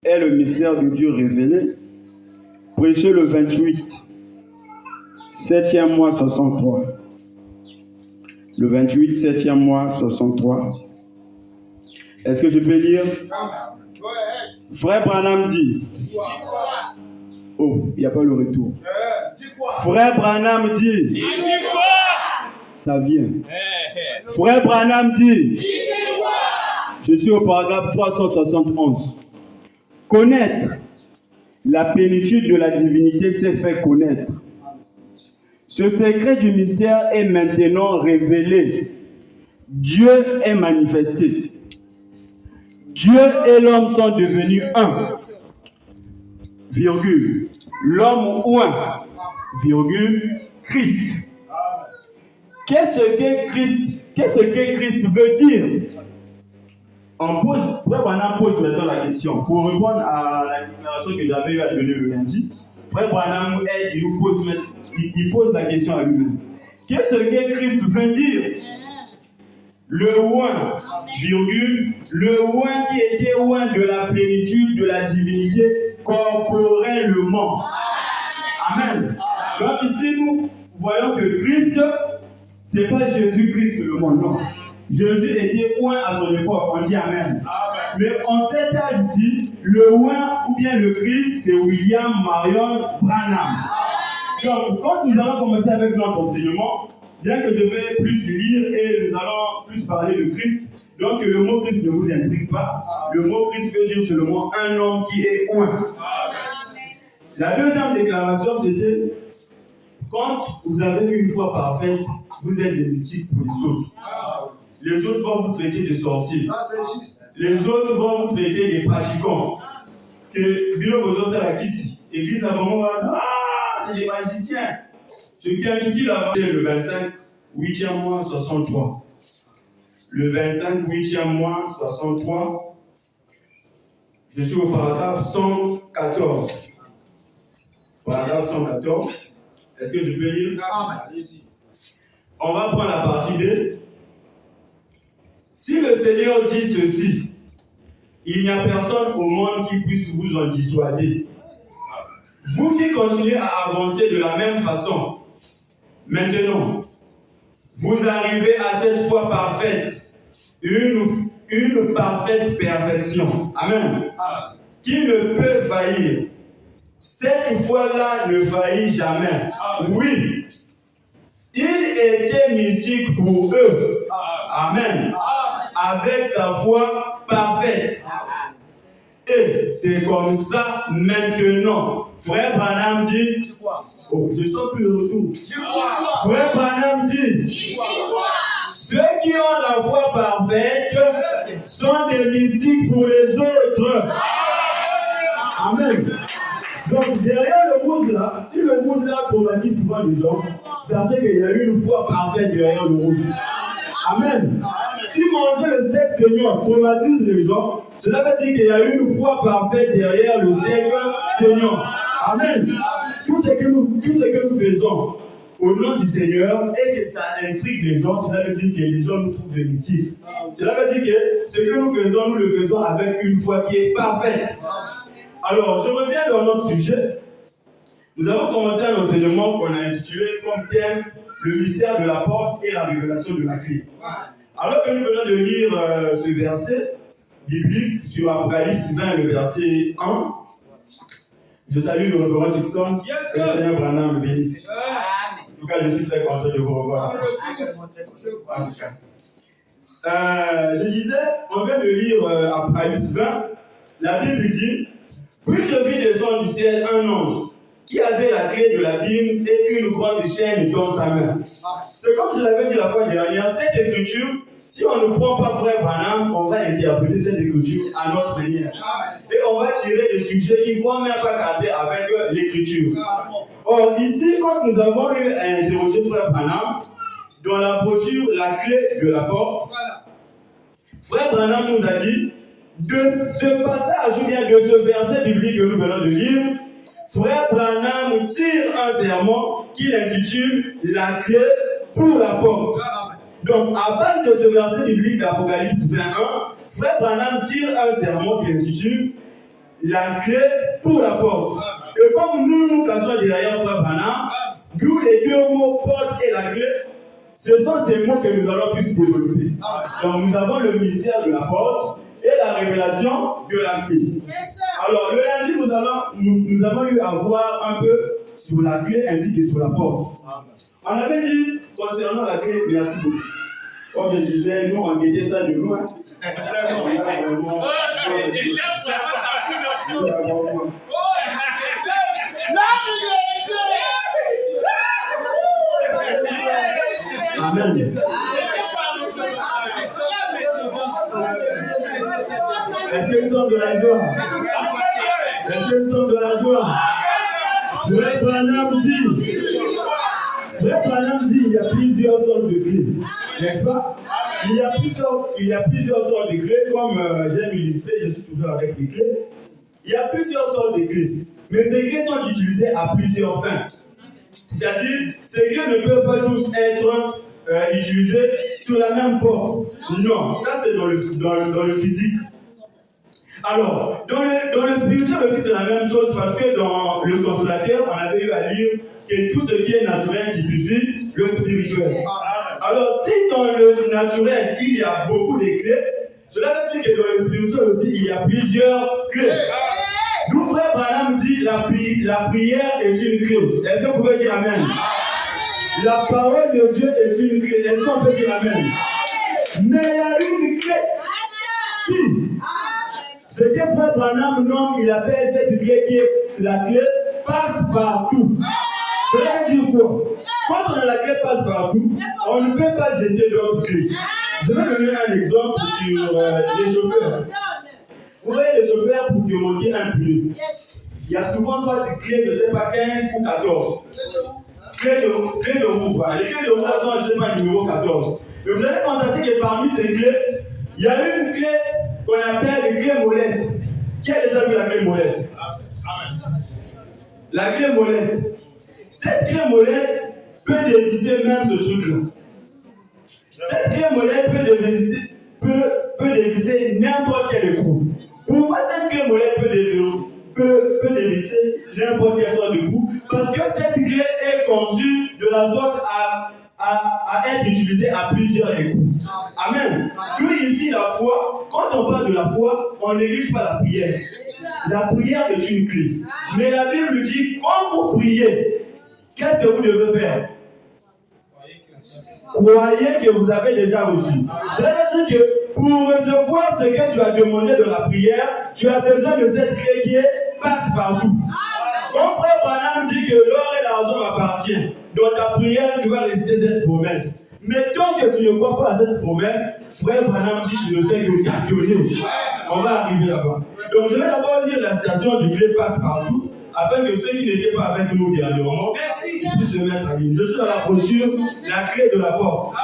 est le mystère de Dieu révélé, prêché le 28, 7e mois 63. Le 28, 7e mois 63. Est-ce que je peux lire? Frère Branham dit. Oh, il n'y a pas le retour. Frère Branham dit. Ça vient. Frère Branham dit. Je suis au paragraphe 371. Connaître la plénitude de la divinité s'est fait connaître. Ce secret du mystère est maintenant révélé. Dieu est manifesté. Dieu et l'homme sont devenus un. Virgule. L'homme un. Virgule. Christ. Qu'est-ce que Christ veut dire? On pose maintenant la question. Pour répondre à la déclaration que j'avais eu à donner le lundi, Frère Branham il pose la question à lui-même. Qu'est-ce que Christ veut dire? Le oint, virgule, le oint qui était oint de la plénitude de la divinité corporellement. Amen. Donc ici, nous voyons que Christ, ce n'est pas Jésus-Christ le monde, non. Jésus était oint à son époque, on dit Amen. Mais en cet âge ici, le oint ou bien le Christ, c'est William Marion Branham. Donc, quand nous allons commencer avec notre enseignement, bien que je vais plus lire et nous allons plus parler de Christ, donc le mot Christ ne vous intrigue pas. Le mot Christ veut dire seulement un homme qui est oint. La deuxième déclaration, c'était quand vous avez une foi parfaite, vous êtes des mystiques pour les autres. Les autres vont vous traiter de sorciers. Les autres vont vous traiter des pratiquants. Que Bilo Bozo Sarakisi, Église Nabomo, c'est des magiciens. Ce qui a dit le 25, 8e mois 63. Le 25, 8e mois 63. Je suis au paragraphe 114. Paragraphe 114. Est-ce que je peux lire? Allez-y. On va prendre la partie B. Si le Seigneur dit ceci, il n'y a personne au monde qui puisse vous en dissuader. Vous qui continuez à avancer de la même façon, maintenant, vous arrivez à cette foi parfaite, une parfaite perfection. Amen. Qui ne peut faillir. Cette foi-là ne faillit jamais. Oui. Il était mystique pour eux. Amen. Avec sa foi parfaite. Et c'est comme ça maintenant. Frère Branham dit. Oh, je ne sens plus le retour. Frère Branham dit. Ceux qui ont la foi parfaite sont des mystiques pour les autres. Amen. Donc, derrière le rouge là, si le rouge là traumatise souvent les gens, sachez qu'il y a une foi parfaite derrière le rouge. Amen. Si manger le steak Seigneur traumatise les gens, cela veut dire qu'il y a une foi parfaite derrière le steak Seigneur. Amen. Tout ce que nous faisons au nom du Seigneur et que ça intrigue les gens, cela veut dire que les gens nous trouvent de mystiques. Cela veut dire que ce que nous le faisons avec une foi qui est parfaite. Alors, je reviens dans notre sujet. Nous avons commencé un enseignement qu'on a intitulé comme thème le mystère de la porte et la révélation de la clé. Alors que nous venons de lire ce verset biblique sur Apocalypse 20, le verset 1, je salue le révérend Jackson, que le Seigneur Branham me bénisse. En tout cas, je suis très content de vous revoir. En tout cas. Je disais, on vient de lire Apocalypse 20, la Bible dit, puis je vis descendre du ciel un ange qui avait la clé de l'abîme et une grande chaîne dans sa main. C'est comme je l'avais dit la fois dernière, cette écriture, si on ne prend pas Frère Branham, on va interpréter cette écriture à notre manière. Et on va tirer des sujets qui ne vont même pas cadrer avec l'écriture. Or, ici, quand nous avons eu à interroger Frère Branham, dans la brochure La clé de la porte, Frère Branham nous a dit, de ce passage, ou bien de ce verset biblique que nous venons de lire, Frère Branham tire un sermon qu'il intitule La clé pour la porte. Donc, à base de ce verset biblique d'Apocalypse 21, Frère Branham tire un sermon qu'il intitule la clé pour la porte. Et comme nous cachons derrière Frère Branham, d'où les deux mots porte et la clé, ce sont ces mots que nous allons plus développer. Donc nous avons le mystère de la porte et la révélation de la clé. Alors le lundi, nous avons eu à voir un peu sur la clé ainsi que sur la porte. On avait dit concernant la clé, merci beaucoup. Comme je disais, nous on guettait ça de loin. Amen. Est-ce qu'ils sont de la joie? Est-ce qu'ils sont de la joie? Frère Branham dit, il y a plusieurs sortes de clés, n'est-ce pas? Il y a plusieurs sortes de clés, comme j'aime illustrer, je suis toujours avec les clés. Il y a plusieurs sortes de clés, mais ces clés sont utilisées à plusieurs fins. C'est-à-dire, ces clés ne peuvent pas tous être utilisées sur la même porte. Non, ça c'est dans le physique. Alors, dans le spirituel aussi, c'est la même chose parce que dans le consolateur, on avait eu à lire que tout ce qui est naturel typifie le spirituel. Alors, si dans le naturel, il y a beaucoup de clés, cela veut dire que dans le spirituel aussi, il y a plusieurs clés. Nous, Frère Branham dit la prière est une clé. Est-ce que vous pouvez dire Amen? La parole de Dieu est une clé. Est-ce qu'on peut dire Amen? Mais il y a une clé qui, ce que Frère Branham nomme, il appelle cette clé qui est la clé passe partout. Cela veut dire quoi? Quand on a la clé passe partout, on ne peut pas jeter d'autres clés. Je vais donner un exemple sur les chauffeurs. Vous voyez les chauffeurs pour démonter un pneu. Il y a souvent soit des clés de, je ne sais pas, 15 ou 14. Clés de roue. Voilà. Les clés de roue sont, je ne sais pas, numéro 14. Mais vous allez constater que parmi ces clés, il y a une clé qu'on appelle la clé molette. Qui a déjà vu la clé molette? La clé molette. Cette clé molette peut dévisser même ce truc-là. Cette clé molette peut dévisser n'importe quel écrou. Pourquoi cette clé molette peut dévisser n'importe quelle sorte de coup? Parce que cette clé est conçue de la sorte à être utilisée à plusieurs écrous. Amen. Nous ici, la foi, quand on parle de la foi, on néglige pas la prière. La prière est une clé. Mais la Bible dit, quand vous priez, qu'est-ce que vous devez faire? Croyez que vous avez déjà reçu. Cela veut dire que pour recevoir ce que tu as demandé de la prière, tu as besoin de cette clé qui est passe partout. Quand Frère Branham dit que l'or et l'argent m'appartiennent, dans ta prière, tu vas réciter cette promesse. Mais tant que tu ne crois pas à cette promesse, Frère Branham dit que tu ne fais que tâtonner. On va arriver là-bas. Donc je vais d'abord lire la citation du clé passe partout, afin que ceux qui n'étaient pas avec nous dernièrement puissent se mettre à ligne. Je suis dans la brochure, la clé de la porte.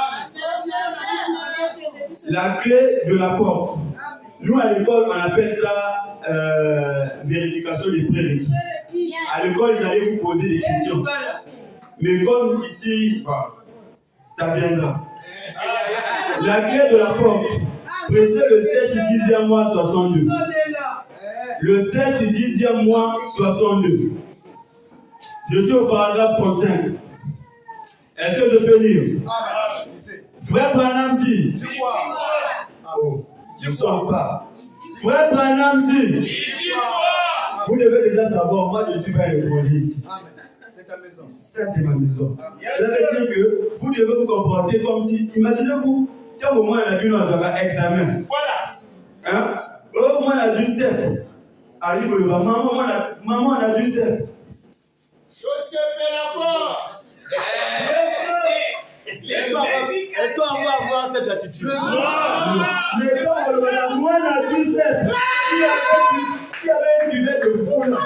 La clé de la porte. Nous, à l'école, on appelle ça vérification des prérequis. À l'école, j'allais vous poser des questions. Mais comme ici, ça viendra. La clé de la porte. Prêchez le 7 10e mois 62. Le 7 10e mois 62. Je suis au paragraphe 35. Est-ce que je peux lire? Frère Branham dit. Tu ne sors pas. Frère Branham dit. Vous devez déjà savoir, moi je ne suis pas un étranger ici. C'est ta maison. Ça c'est ma maison. Ça veut dire que vous devez vous comporter comme si, imaginez-vous, quand au moins on a vu nos examen. Voilà. Hein? Au moins on a du CEP. Arrive le bas, maman on a du CEP. Joseph est là-bas. Est-ce qu'on va avoir cette attitude? Non. Mais quand on a moins on a du CEP, s'il y avait une duvet de fou là.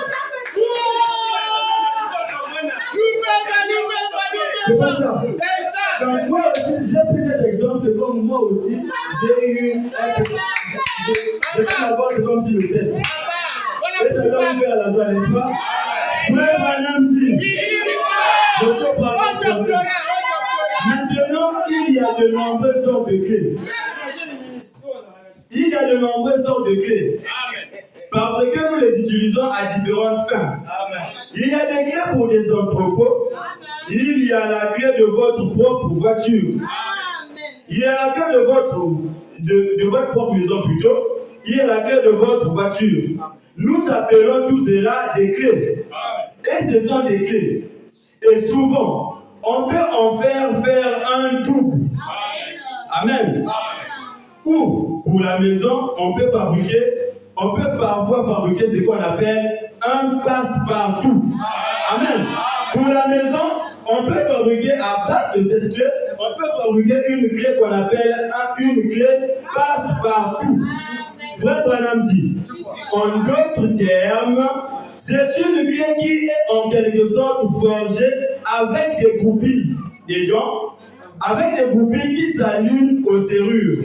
C'est pas ça. Donc moi aussi, j'ai pris cet exemple, c'est comme moi aussi, j'ai eu je vais avoir c'est comme si le fait. Et ça doit vous faire la joie, n'est-ce pas? Frère Branham dit, maintenant, il y a de nombreuses sortes de clés. Il y a de nombreuses sortes de clés. parce que nous les utilisons à différentes fins. Il y a des clés pour des entrepôts. Il y a la clé de votre propre voiture. Il y a la clé de votre propre maison plutôt. Il y a la clé de votre voiture. Nous appelons tout cela des clés. Et ce sont des clés. Et souvent, on peut en faire un double. Amen. Ou pour la maison, on peut parfois fabriquer ce qu'on appelle un passe-partout. Amen. Pour la maison, on peut fabriquer à base de cette clé, on peut fabriquer une clé qu'on appelle une clé passe-partout. Frère Branham dit, en d'autres termes, c'est une clé qui est en quelque sorte forgée avec des goupilles dedans, avec des goupilles qui s'allument aux serrures,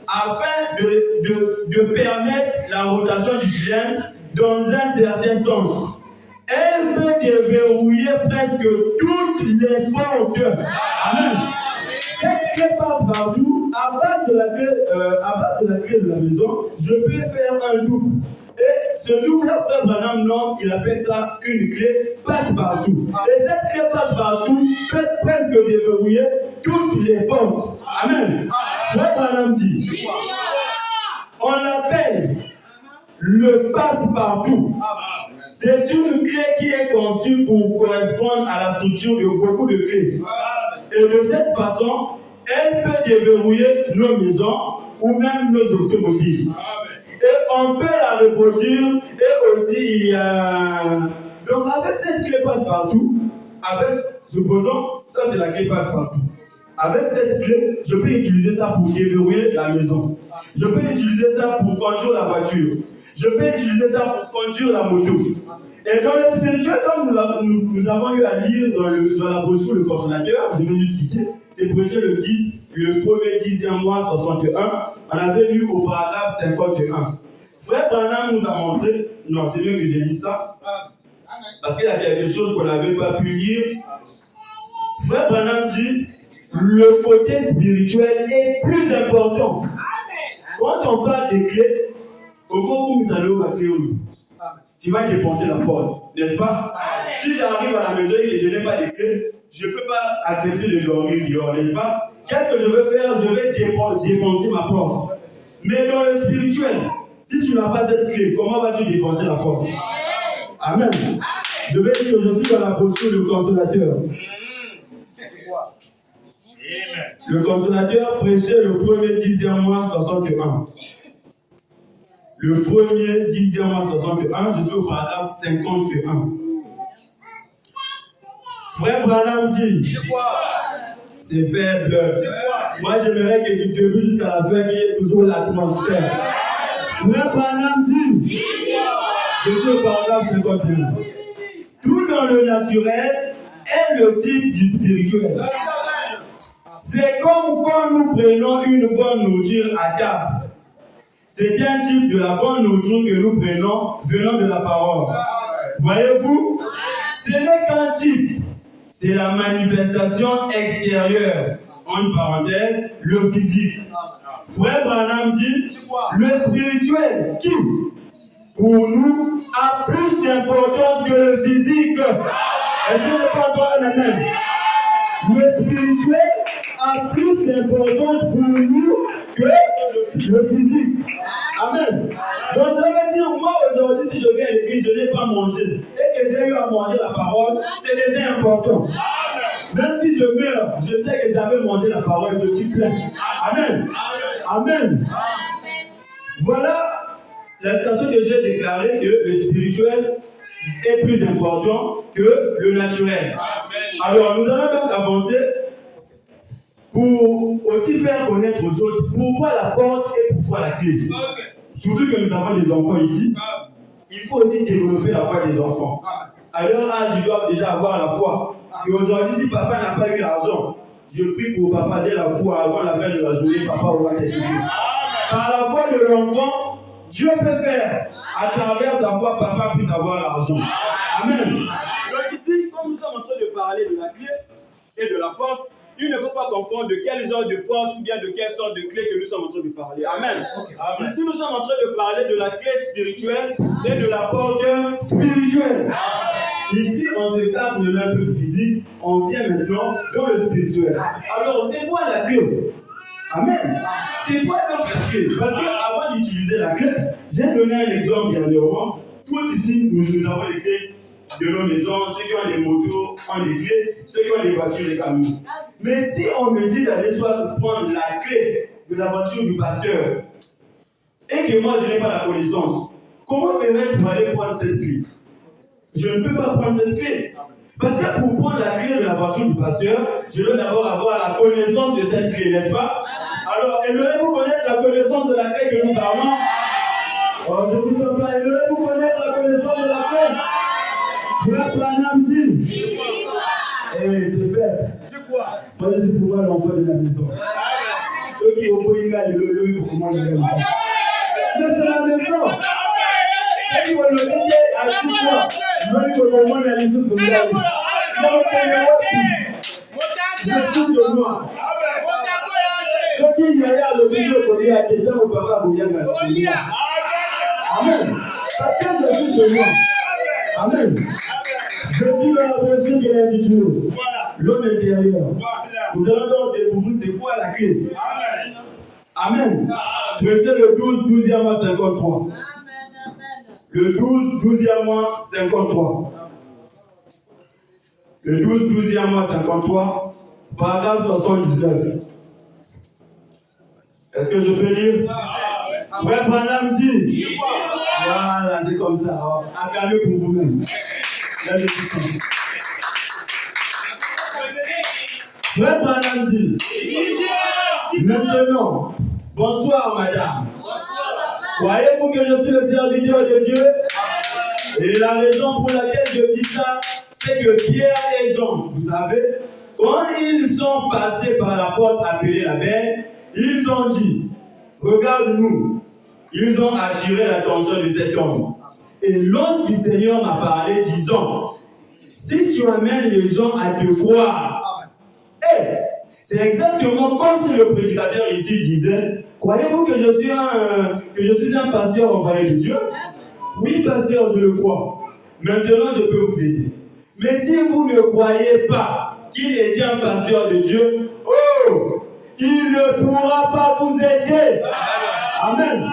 afin de permettre la rotation du cylindre dans un certain sens. Elle peut déverrouiller presque toutes les portes. Amen. Cette clé passe partout, à base de la clé de la maison, je peux faire un double. Et ce double-là, Frère Branham, non, il appelle ça une clé passe-partout. Et cette clé passe-partout peut presque déverrouiller toutes les portes. Amen. Frère Branham dit, on l'appelle le passe-partout. C'est une clé qui est conçue pour correspondre à la structure de beaucoup de clés. Et de cette façon, elle peut déverrouiller nos maisons ou même nos automobiles. Et on peut la reproduire. Et aussi, il y a... Donc, avec cette clé passe-partout, supposons, ça c'est la clé passe-partout. Avec cette clé, je peux utiliser ça pour déverrouiller la maison. Je peux utiliser ça pour conduire la voiture. Je peux utiliser ça pour conduire la moto. Et dans le spirituel, comme nous avons eu à lire dans la brochure Le Consolateur, je vais le citer, c'est prêché le 1er 10e mois 61, on avait lu au paragraphe 51. Frère Branham nous a montré, non, c'est mieux que j'ai lu ça, parce qu'il y a quelque chose qu'on n'avait pas pu lire. Frère Branham dit, le côté spirituel est plus important. Quand on parle des clés, au fond, où nous allons à clé, tu vas dépenser la porte, n'est-ce pas? Si j'arrive à la maison et que je n'ai pas de clé, je ne peux pas accepter de dormir dehors, n'est-ce pas? Qu'est-ce que je veux faire? Je vais dépenser ma porte. Mais dans le spirituel, si tu n'as pas cette clé, comment vas-tu dépenser la porte? Amen. Je vais dire que je suis dans la brochure Le Consolateur. Le Consolateur prêchait le 1er 10e mois 61. Le 1er 10e mois 61, je suis au paragraphe 51. Frère Branham dit, c'est faible. Moi, j'aimerais que du début jusqu'à la fin, il y ait toujours l'atmosphère. Frère Branham dit, je suis au paragraphe 51. Tout dans le naturel est le type du spirituel. C'est comme quand nous prenons une bonne nourriture à table. C'est un type de la bonne nourriture que nous prenons venant de la parole. Voyez-vous, ce n'est qu'un type. C'est la manifestation extérieure. En parenthèse, le physique. Frère Branham dit, le spirituel qui, pour nous, a plus d'importance que le physique. Est-ce que vous entendez la même? Le spirituel a plus d'importance pour nous que le physique. Amen. Donc je vais dire, moi aujourd'hui, si je viens à l'église, je n'ai pas mangé, et que j'ai eu à manger la parole, c'est déjà important. Même si je meurs, je sais que j'avais mangé la parole, je suis plein. Amen. Amen. Voilà la station que j'ai déclaré que le spirituel est plus important que le naturel. Alors nous allons donc avancer pour aussi faire connaître aux autres pourquoi la porte et pourquoi la clé. Surtout que nous avons des enfants ici, il faut aussi développer la foi des enfants. À leur âge, ils doivent déjà avoir la foi. Et aujourd'hui, si papa n'a pas eu l'argent, je prie pour papa, j'ai la foi avant la fin de la journée, papa aura quelque chose. Par la foi de l'enfant, Dieu peut faire, à travers sa foi, papa puisse avoir l'argent. Amen. Donc ici, comme nous sommes en train de parler de la clé et de la porte, il ne faut pas comprendre de quel genre de porte ou bien de quelle sorte de clé que nous sommes en train de parler. Amen. Okay. Ici, nous sommes en train de parler de la clé spirituelle et de la porte spirituelle. Ici, on se tape de un peu physique, on vient maintenant dans le spirituel. Alors, c'est quoi la clé? Amen. C'est quoi donc la clé? Parce qu'avant d'utiliser la clé, j'ai donné un exemple dernièrement. Tous ici, nous avons les clés de nos maisons, ceux qui ont des motos ont des clés, ceux qui ont des voitures, des camions. Mais si on me dit d'aller soit prendre la clé de la voiture du pasteur et que moi je n'ai pas la connaissance, comment ferais-je pour aller prendre cette clé? Je ne peux pas prendre cette clé. Parce que pour prendre la clé de la voiture du pasteur, je dois d'abord avoir la connaissance de cette clé, n'est-ce pas? Alors, aimeriez-vous connaître la connaissance de la clé que nous parlons? Oh, je vous en prie, aimeriez-vous connaître la connaissance de la clé? Frère Branham dit. Eh, c'est fait. Moi, c'est pour moi l'enfant de la maison. Ceux qui ont pris une gare, ils le pour comment ils le font. Mais c'est la maison. Et ils vont le dire à tout fois. Moi, ils vont le voir à l'issue de la vie. Je suis sur moi. Ceux qui disent à l'obédience pour dire à quelqu'un au papa pour dire Amen. Chacun de suis sur moi. Amen. Je suis dans la personne qui est intitulée l'homme intérieur. Vous allez donc découvrir c'est quoi la clé. Amen. Verset le 12, 12e mois 53. Le 12, 12e mois 53. Le 12, 12e mois 53. Paragraphe 79. Est-ce que je peux lire? Frère Branham dit. Voilà, c'est comme ça. Acclamez pour vous-même. Frère Branham dit. Maintenant, bonsoir madame. Croyez-vous que je suis le serviteur de Dieu? Et la raison pour laquelle je dis ça, c'est que Pierre et Jean, vous savez, quand ils sont passés par la porte appelée la belle, ils ont dit, regarde-nous. Ils ont attiré l'attention de cet homme. Et l'ange du Seigneur m'a parlé disant, si tu amènes les gens à te croire, c'est exactement comme si le prédicateur ici disait, croyez-vous que je suis un pasteur envoyé de Dieu? Oui, pasteur, je le crois. Maintenant, je peux vous aider. Mais si vous ne croyez pas qu'il était un pasteur de Dieu, il ne pourra pas vous aider. Amen.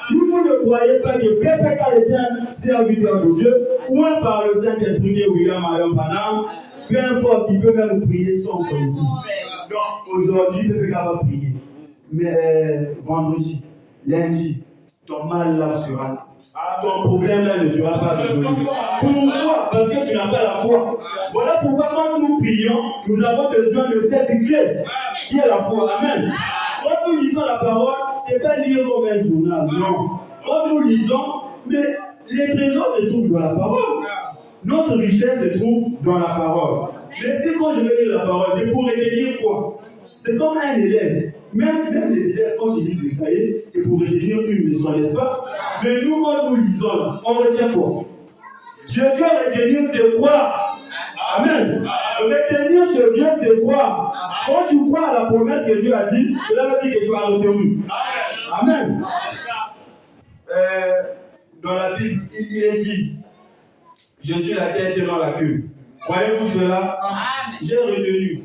Si vous ne croyez pas que PPK était un serviteur de Dieu, ou par le Saint-Esprit de William Marion Branham, peu importe, il peut même prier sans ici. Donc, aujourd'hui, PPK va prier. Mais vendredi, lundi, ton mal là sera là. Ton problème là ne sera pas résolu. Pourquoi? Parce que tu n'as pas la foi. Voilà pourquoi quand nous prions, nous avons besoin de cette clé qui est la foi. Amen. Quand nous lisons la parole, ce n'est pas lire comme un journal, non. Quand nous lisons, mais les trésors se trouvent dans la parole. Notre richesse se trouve dans la parole. Mais c'est quand je vais lire la parole, c'est pour retenir quoi? C'est comme un élève. Même les élèves, quand ils lisent les cahiers, c'est pour retenir une leçon, n'est-ce pas? Mais nous, quand nous lisons, on retient quoi? Je dois retenir c'est quoi? Amen. Retenir chez Dieu, c'est quoi? Quand tu crois à la promesse que Dieu a dit, cela veut dire que tu as retenu. Amen. Dans la Bible, il est dit, je suis la tête et non la queue. Croyez-vous cela? J'ai retenu.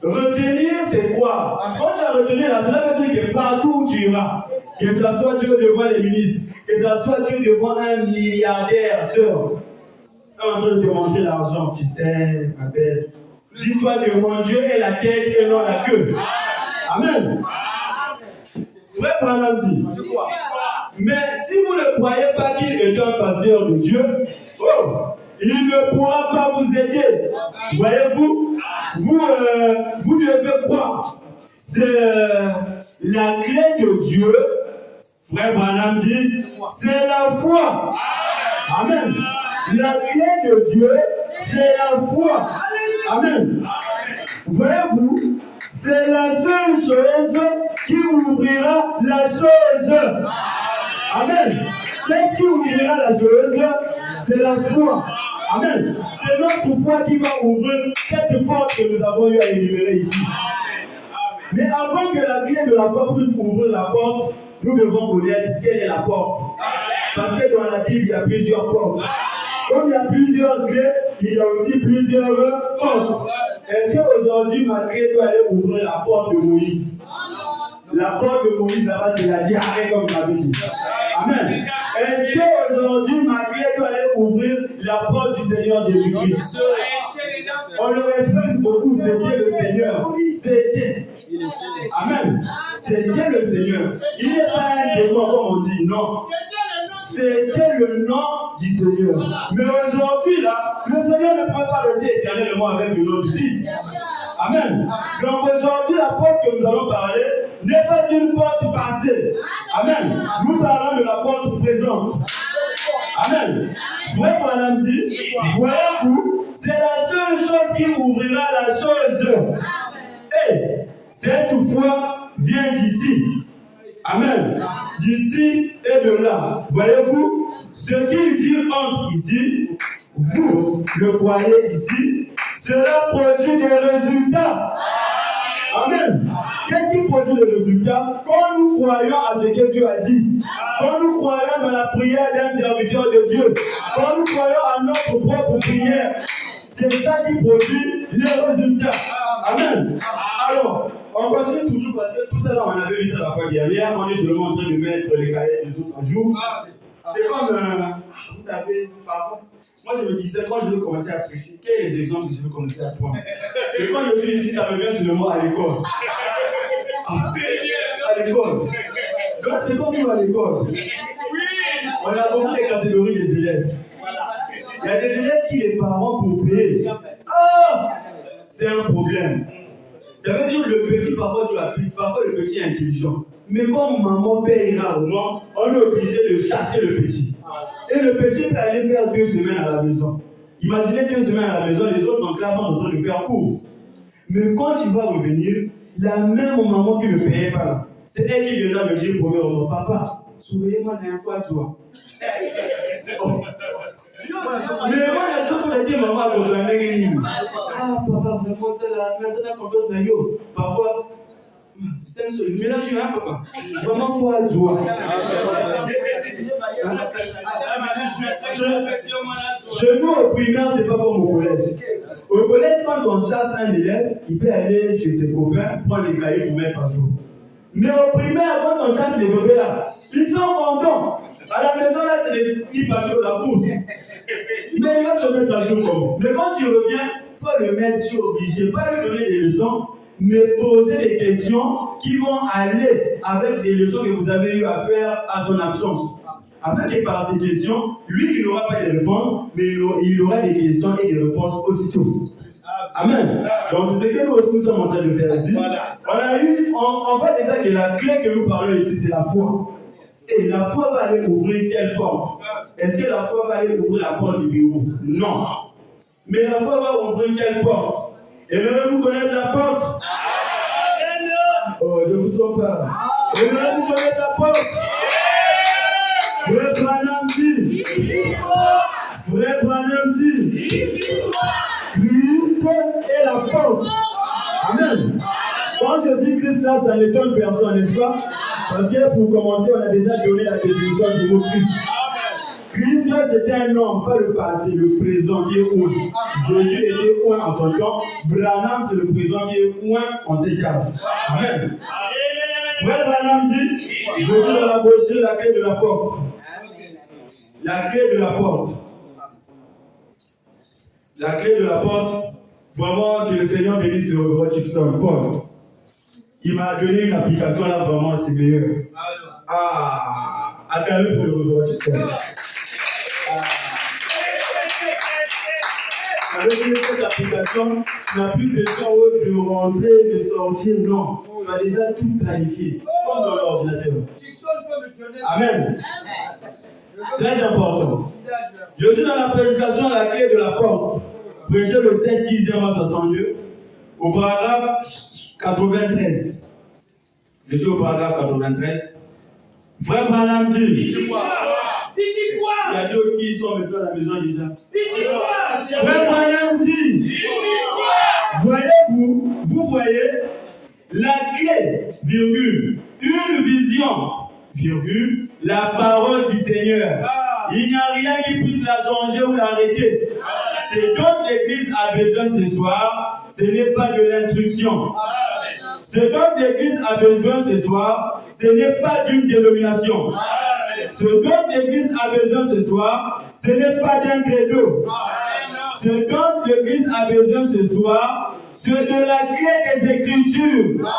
Retenir, c'est quoi? Quand tu as retenu là, cela veut dire que partout où tu iras, que ce soit Dieu devant les ministres, que ce soit Dieu devant un milliardaire, sœur, en train de manger l'argent, tu sais, ma belle. Dis-toi que mon Dieu est la tête et non la queue. Amen. Frère Branham dit. Mais si vous ne croyez pas qu'il est un pasteur de Dieu, il ne pourra pas vous aider. Voyez-vous, vous devez croire. C'est la clé de Dieu. Frère Branham dit, c'est la foi. Amen. La clé de Dieu, c'est la foi. Amen. Voyez-vous, c'est la seule chose qui ouvrira la chose. Amen. Qu'est-ce qui ouvrira la chose? C'est la foi. Amen. C'est notre foi qui va ouvrir cette porte que nous avons eu à énumérer ici. Mais avant que la clé de la porte puisse ouvrir la porte, nous devons connaître quelle est la porte. Parce que dans la Bible, il y a plusieurs portes. Comme il y a plusieurs clés, il y a aussi plusieurs portes. Est-ce qu'aujourd'hui, ma clé doit aller ouvrir la porte de Moïse? La porte de Moïse, là-bas, c'est la diarrhée, comme vous l'avez dit. Amen. Est-ce qu'aujourd'hui, ma clé doit aller ouvrir la porte du Seigneur Jésus-Christ? On le respecte beaucoup, c'est Dieu le Seigneur. C'était. Amen. C'était le Seigneur. Il n'est pas un démon, comme on dit, non. C'était le nom du Seigneur. Mais aujourd'hui, là, le Seigneur ne peut pas rester éternellement avec le nom du Fils. Amen. Donc aujourd'hui, la porte que nous allons parler n'est pas une porte passée. Amen. Nous parlons de la porte présente. Amen. Frère Branham dit, voyez-vous, c'est la seule chose qui ouvrira la chose. Et cette foi vient d'ici. Amen. D'ici et de là. Voyez-vous, ce qu'il dit entre ici, vous le croyez ici, cela produit des résultats. Amen. Qu'est-ce qui produit les résultats? Quand nous croyons à ce que Dieu a dit, quand nous croyons dans la prière d'un serviteur de Dieu, quand nous croyons à notre propre prière, c'est ça qui produit les résultats. Amen. Alors, on continue toujours parce que tout ça là, on avait vu ça la fois dernière. On est seulement en train de mettre les cahiers des autres un jour. C'est comme, vous savez, parfois, moi je me disais, quand je veux commencer à prêcher, quels sont les exemples que je veux commencer à prendre? Et quand je suis ici, ça me vient seulement à l'école. À l'école. Donc c'est comme nous à l'école. On a beaucoup de catégories des élèves. Il y a des élèves qui les parents pour payer. C'est un problème. Ça veut dire que le petit, parfois tu appliques, parfois le petit est intelligent. Mais comme maman paye rarement, on est obligé de chasser le petit. Et le petit peut aller faire 2 semaines à la maison. Imaginez 2 semaines à la maison, les autres en classe sont en train de faire cours. Mais quand il va revenir, la même maman qui ne payait pas là, c'est elle qui viendra me dire premièrement, papa, souvenez-moi d'un fois toi. Mais moi, la seule fois que maman a besoin de papa, vraiment, c'est la confiance de yo. Parfois, je mélange un papa. Vraiment, il faut à toi. Chez nous, au primaire, ce n'est pas comme au collège. Au collège, quand on chasse un élève, il peut aller chez ses copains, prendre les cahiers pour mettre à jour. Mais au primaire, quand on chasse les bébés là, ils sont contents. À la maison là, c'est des petits papiers de la course. Mais il va se mettre à jour comment? Mais quand tu reviens, toi le maître, tu es obligé, pas lui donner des leçons, mais poser des questions qui vont aller avec les leçons que vous avez eu à faire à son absence. Afin que par ces questions, lui, il n'aura pas de réponses, mais il aura des questions et des réponses aussitôt. Amen. Donc c'est ce que nous aussi nous sommes en train de faire ici. On voit déjà que la clé que nous parlons ici, c'est la foi. Et la foi va aller ouvrir quelle porte? Est-ce que la foi va aller ouvrir la porte du bureau? Non. Mais la foi va ouvrir quelle porte? Aimeriez-vous connaître la porte? Oh, je vous sens pas. Aimeriez-vous connaître la porte? Frère Branham dit. Frère Branham dit. Christ est la porte. Amen. Quand je dis Christ là, ça n'étonne personne, n'est-ce pas? Parce que pour commencer, on a déjà donné la définition du mot Christ. Christ, c'était un homme, pas le passé, le présent qui est oint. Jésus était oint en son temps. Branham, c'est le présent qui est oint en ses cas. Amen. Frère Branham dit, je vais dans la brochure la clé de la porte. La clé de la porte. La clé de la porte, vraiment que le Seigneur bénisse le Robert Gibson. Paul. Il m'a donné une application là, vraiment, c'est meilleur. Attendez pour le Robert Gibson. Avec cette application, tu n'as plus besoin de rentrer, de sortir, non. Tu as déjà tout planifié, comme dans l'ordinateur. Amen. Très important. Je suis dans la prédication la clé de la porte. Prêché le 7 10e à 62, au paragraphe 93. Je suis au paragraphe 93. Frère Branham dit, Il dit quoi? Il y a d'autres qui sont maintenant à la maison déjà. Il dit quoi? Frère Branham dit. Il dit quoi? Voyez-vous, vous voyez, la clé, virgule, une vision, virgule, la parole du Seigneur. Il n'y a rien qui puisse la changer ou l'arrêter. Ce dont l'Église a besoin ce soir, ce n'est pas de l'instruction. Ce dont l'Église a besoin ce soir, ce n'est pas d'une dénomination. Ce dont l'Église a besoin ce soir, ce n'est pas d'un credo. Ce dont l'Église a besoin ce soir, c'est de la clé des Écritures.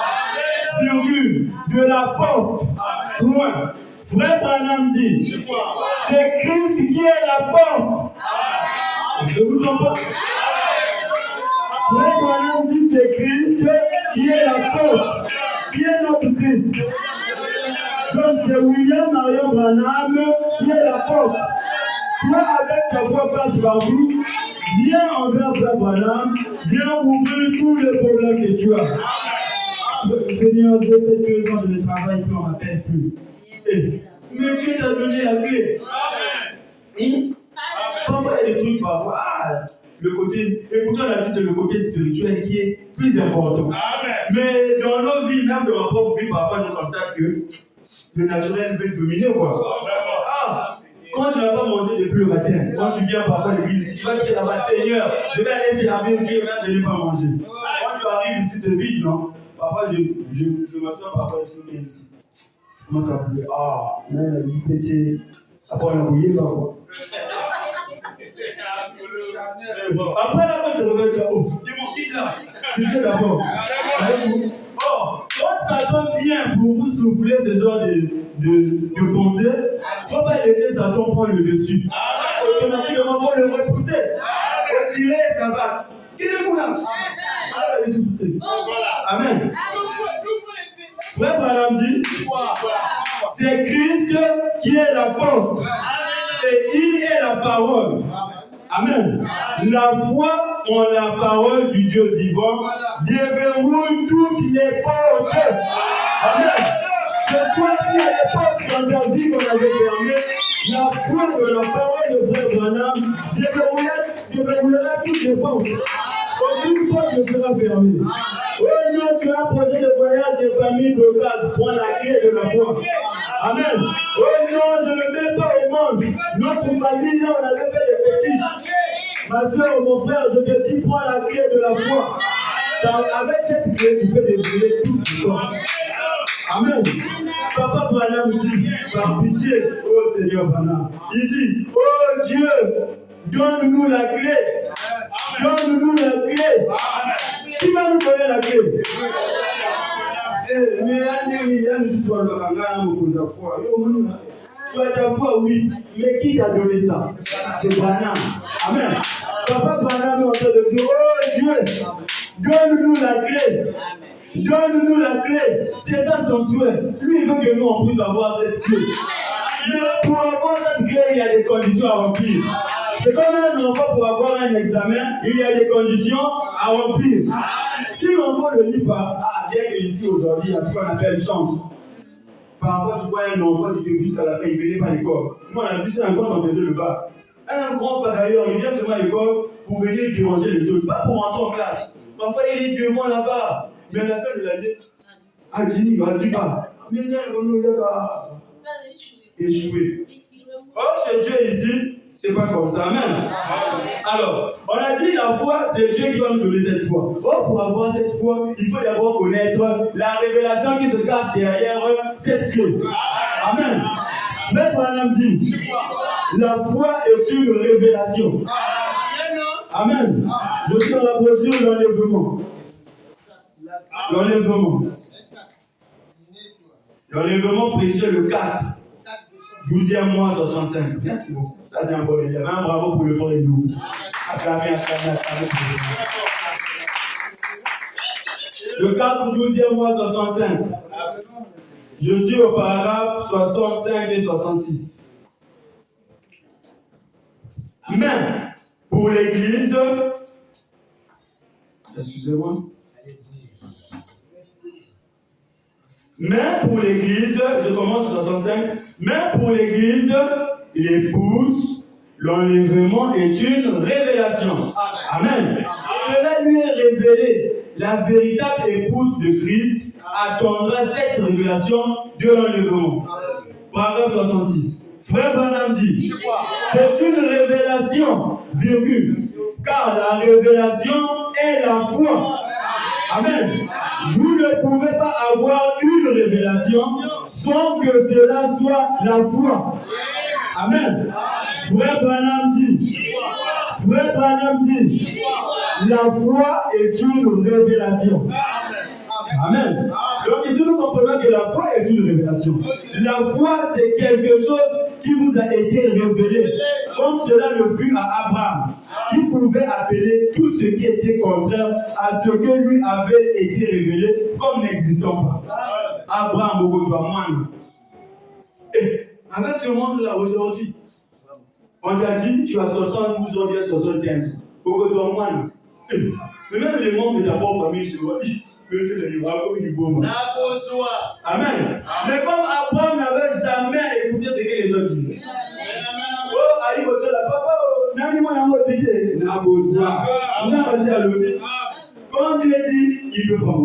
Virgule, de la porte. Point. Frère Branham dit, c'est Christ qui est la porte. Je vous entends. Frère Branham dit, c'est Christ qui est la porte. Qui est notre Christ? Donc c'est William Marion Branham qui est la porte. Toi, avec ta voix passe partout, viens envers Frère Branham, viens ouvrir tous les problèmes que tu as. Seigneur, je fais 2 ans de travail, puis on ne m'appelle plus. Mais Dieu t'a donné la clé. Parfois, il y a des trucs, parfois, le côté, et pourtant, on a dit c'est le côté spirituel qui est plus important. Mais dans nos vies, même dans ma propre vie, parfois, je constate que le naturel veut dominer, quoi. Quand tu n'as pas mangé depuis le matin, quand tu viens parfois à l'église, si tu vas dire là-bas, Seigneur, je vais aller servir Dieu, mais je n'ai pas mangé. Quand tu arrives ici, c'est vide, non? Parfois, je m'assois parfois ici. Je commence à bouiller. Mais la vie pété. Après, on a bouillé, quoi. Après, là, quand tu reviens, tu dis, oh, il est mon petit là. C'est Dieu d'abord. Quand Satan vient pour vous souffler ce genre de pensée, il ne faut pas laisser Satan prendre le dessus. Automatiquement, il faut le repousser. Retirer, ça va. Qu'il est bon là. Amen. Frère Branham dit, c'est Christ qui est la porte. Et il est la parole. Amen. La foi en la parole du Dieu vivant déverrouille toutes les portes. Amen. C'est toi qui as les portes dans ta vie qu'on avait fermées. La foi de la parole de Frère Branham déverrouillera toutes les portes. Aucune porte ne sera fermée. Oh non, tu as un projet de voyage de famille locale. Prends la clé de la foi. Amen. Oh non, je ne mets pas au monde. Notre famille, là, on avait fait des fétiches. Ma soeur, mon frère, je te dis, prends la clé de la foi. Avec cette clé, tu peux débrouiller tout le temps. Amen. Papa Branham dit, par pitié, oh Seigneur Branham, il dit, oh Dieu, donne-nous la clé. Donne-nous la clé. Qui va nous donner la clé? Tu as ta foi, oui. Mais qui t'a donné ça? C'est Branham. Amen. Papa Branham est en train de dire, oh Dieu, donne-nous la clé. Donne-nous la clé. C'est ça son souhait. Lui, il veut que nous, on puisse avoir cette clé. Mais pour avoir cette clé, il y a des conditions à remplir. C'est comme un enfant pour avoir un examen, il y a des conditions à remplir. Si l'enfant ne lit pas, bien que ici aujourd'hui, il y a ce qu'on appelle chance. Parfois, tu vois un enfant qui te jusqu'à la fin, il ne venait pas à l'école. Moi, on a vu ça encore quand on faisait le bac. Un grand pas d'ailleurs, il vient seulement à l'école pour venir déranger les autres, pas pour rentrer en classe. Parfois, il est devant là-bas. Mais à la fin de l'année, Jimmy, il ne dit pas. Mais il a échoué. Oh, chez Dieu ici, c'est pas comme ça. Amen. Alors, on a dit la foi, c'est Dieu qui va nous donner cette foi. Oh, pour avoir cette foi, il faut d'abord connaître la révélation qui se cache derrière cette clé. Amen. Mais Branham dit, la foi est une révélation. Amen. Je suis dans la brochure de l'enlèvement. L'enlèvement. L'enlèvement prêché le 4. 12e mois 65. Merci beaucoup. Ça, c'est un bon élève. Un bravo pour le fond des loups. Acclamez. Le 4 12e mois 65. Je suis au paragraphe 65 et 66. Mais, pour l'Église, excusez-moi. Mais pour l'Église, je commence 65, mais pour l'Église, l'épouse, l'enlèvement est une révélation. Amen. Cela lui est révélé. La véritable épouse de Christ attendra cette révélation de l'enlèvement. Paragraphe 66. Frère Branham dit, c'est une révélation, virgule, car la révélation est la foi. Amen. Vous ne pouvez pas avoir une révélation sans que cela soit la foi. Amen. Frère Branham dit, la foi est une révélation. Amen. Donc ici nous comprenons que la foi est une révélation. La foi c'est quelque chose qui vous a été révélé, comme cela le fut à Abraham, qui pouvait appeler tout ce qui était contraire à ce que lui avait été révélé comme n'existant pas. Abraham, beaucoup de moi. Et avec ce monde-là aujourd'hui, on t'a dit tu as 72 ans, tu as 75 ans. Beaucoup de moi. Mais même les membres de ta propre famille se voient. Amen. Mais comme Abraham n'avait jamais écouté ce que les gens disaient. Oh, aïe, votre papa, quand Dieu dit, il peut prendre.